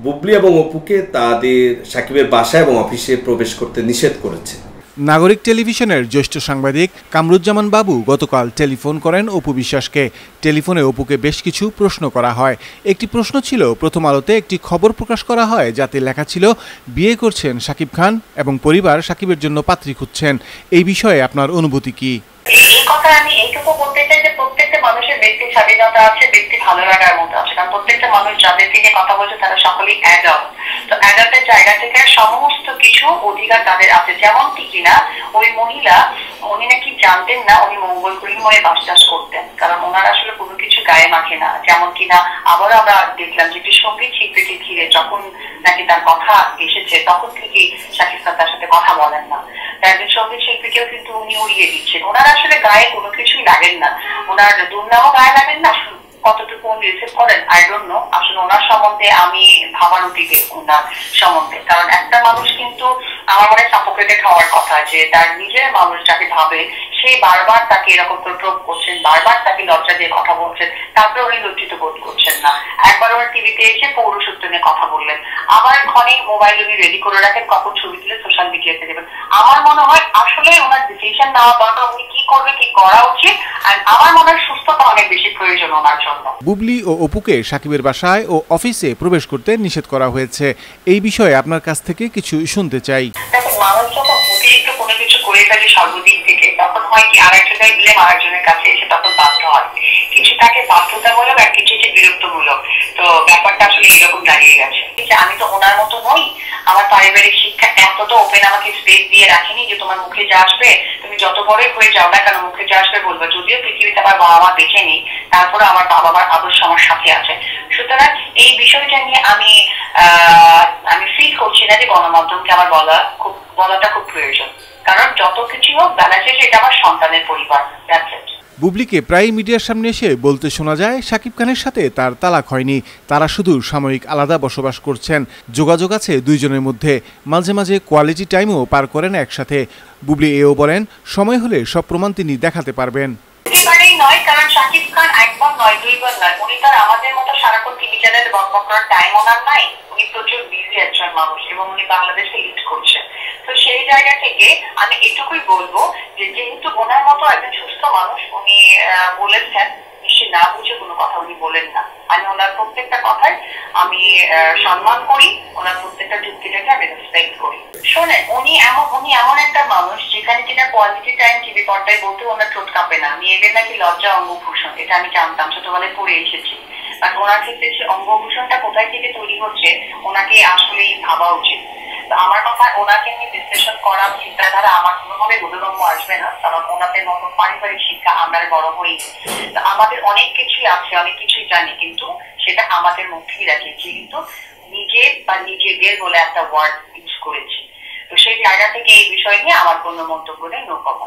বুবলি এবং অপুকে তাদের সাকিবের বাসায় এবং অফিসে প্রবেশ করতে নিষেধ করেছে। নাগরিক টেলিভিশনের জ্যেষ্ঠ সাংবাদিক কামরুজ্জামান বাবু গতকাল টেলিফোন করেন অপু বিশ্বাসকে। টেলিফোনে অপুকে বেশ কিছু প্রশ্ন করা হয়। একটি প্রশ্ন ছিল, প্রথম আলোতে একটি খবর প্রকাশ করা হয় যাতে লেখা ছিল বিয়ে করছেন শাকিব খান এবং পরিবার শাকিবের জন্য পাত্রী খুঁজছেন। এই বিষয়ে আপনার অনুভূতি কি? এই কথা আমি এইটুকু বলতে চাই যে প্রত্যেকটা মানুষের ব্যক্তি স্বাধীনতা আছে, ব্যক্তি ভালো লাগার মতো আছে, কারণ প্রত্যেকটা মানুষ যাদের থেকে কথা বলছে তারা সকলেই অ্যাডাল্ট। তো অ্যাডাল্টের জায়গা থেকে সমস্ত কিছু অধিকার তাদের আছে। যেমন কি কিনা ওই মহিলা, উনি নাকি জানতেন না উনি মঙ্গল গ্রহে বাস করতেন, কারণ ওনার আসলে কোনো কিছু গায়ে মাখে না। যেমন কিনা আবারও আমরা দেখলাম যে একটি সঙ্গীত শিল্পীকে ঘিরে যখন নাকি তার কথা এসেছে তখন থেকে শাকিব খান তার সাথে কথা বলেন না। একজন সঙ্গীত শিল্পীকেও কিন্তু উনি উড়িয়ে দিচ্ছেন। ওনার আসলে গায়ে কোনো কিছুই লাগেন না, ওনার দুর্নামও গায়ে লাগেন না। কতটুকু উনি রিসিভ করেন আই ডোন্ট নো। আসলে ওনার সম্বন্ধে আমি ভাবার অতীতে ওনার সম্বন্ধে, কারণ একটা মানুষ কিন্তু আমার মনে সাফোকেটেড হওয়ার কথা, যে তার নিজের মানুষ যাকে ভাবে সে বারবার তাকে এরকম প্রোভ করছেন, বারবার তাকে লজ্জা দিয়ে কথা বলছেন, তারপরে উনি লজ্জিত বোধ করছেন না। একবার ওনার টিভিতে এসে পৌরসত্ব নিয়ে কথা বললেন, আবার ক্ষণে মোবাইল উনি রেডি করে রাখেন কখন ছবি তুলে সোশ্যাল মিডিয়াতে দেবেন। আমার মনে হয় আসলে ওনার ডিসিশন নেওয়া দরকার, উনি কি করবে, কি করা উচিত। আর আমার মনে হয় সুস্থতা অনেক বেশি প্রয়োজন ওনার জন্য। বুবলি ও অপুকে সাকিবের বাসায় ও অফিসে প্রবেশ করতে নিষেধ করা হয়েছে। এই বিষয়ে আপনার কাছ থেকে কিছু শুনতে চাই। মানুষ যখন অতিরিক্ত কোনো কিছু করে ফেলে সর্বদিক থেকে, তখন হয় কি আরেকজনের ব্লেম আরেকজনের কাছে এসে তখন বাধ্য হয়। কিছু থাকে বাধ্যতামূলক আর কিছু হচ্ছে বিরক্তমূলক। তো ব্যাপারটা আসলে এরকম দাঁড়িয়ে গেছে। আমি তো ওনার মতো নই, আমার পারিবারিক শিক্ষা এতটা ওপেন আমাকে স্পেস দিয়ে রাখিনি যে তোমার মুখে যা আসবে তুমি যত বড়ই হয়ে যাও না কেন মুখে যা আসবে বলবো। যদিও পৃথিবীতে আমার বাবা মা বেঁচে নেই, তারপরে আমার বাবা মার আদর্শ আমার সাথে আছে। সুতরাং এই বিষয়টা নিয়ে আমি ফিল করছি না যে গণমাধ্যমকে আমার বলাটা খুব প্রয়োজন, কারণ যত কিছু হোক বেলা শেষে এটা আমার সন্তানের পরিবার। বুবলিকে প্রায় মিডিয়ার সামনে এসে বলতে শোনা যায় শাকিব খানের সাথে তার তালাক হয়নি, তারা শুধু সাময়িক আলাদা বসবাস করছেন। যোগাযোগ আছে দুইজনের মধ্যে, মাঝে মাঝে কোয়ালিটি টাইমও পার করেন একসাথে। বুবলি এও বলেন সময় হলে সব প্রমাণ তিনি দেখাতে পারবেন। নয়, কারণ শাকিব খান একবার নয় দুইবার নয়, উনি তার আমাদের মতো সারাক্ষণ টিভি চ্যানেলে বকবক করার টাইম ওনার নাই। উনি প্রচুর বিজি একজন মানুষ এবং উনি বাংলাদেশে লিড করছেন। তো সেই জায়গা থেকে আমি এটুকুই বলবো যে যেহেতু ওনার মতো একজন সুস্থ মানুষ, উনি বলেছেন নিশ্চয় না বুঝে কোনো কথা উনি বলেন না। আমি ওনার প্রত্যেকটা কথায় আমি সম্মান করি, ওনার প্রত্যেকটা যুক্তিটাকে আমি রেসপেক্ট করি। শোনেন, উনি এমন একটা মানুষ যেখানে কিনা কোয়ালিটি টাইম টিভি পর্দায় বলতে ওনার ঠোঁট কাঁপে না। মেয়েদের নাকি লজ্জা অঙ্গভূষণ, এটা আমি জানতাম, ছোটবেলায় পড়ে এসেছি। বাট ওনার ক্ষেত্রে সে অঙ্গভূষণটা কোথায় থেকে তৈরি হচ্ছে ওনাকে আসলেই ভাবা উচিত। আমার কথা, ওনাকে নিয়ে বিশ্লেষণ করার চিন্তাধারা আমার কোনোভাবে বোধগম্য আসবে না, কারণ ওনাদের মতো পারিবারিক শিক্ষা আমরা বড় হই। আমাদের অনেক কিছুই আছে, অনেক কিছুই জানি, কিন্তু সেটা আমাদের মধ্যেই রাখেছি, কিন্তু নিজের বা নিজেদের বলে একটা ওয়ার্ড ইউজ করেছি। তো সেই জায়গা থেকে এই বিষয় নিয়ে আমার কোনো মন্তব্য নেই, নো কমেন্ট।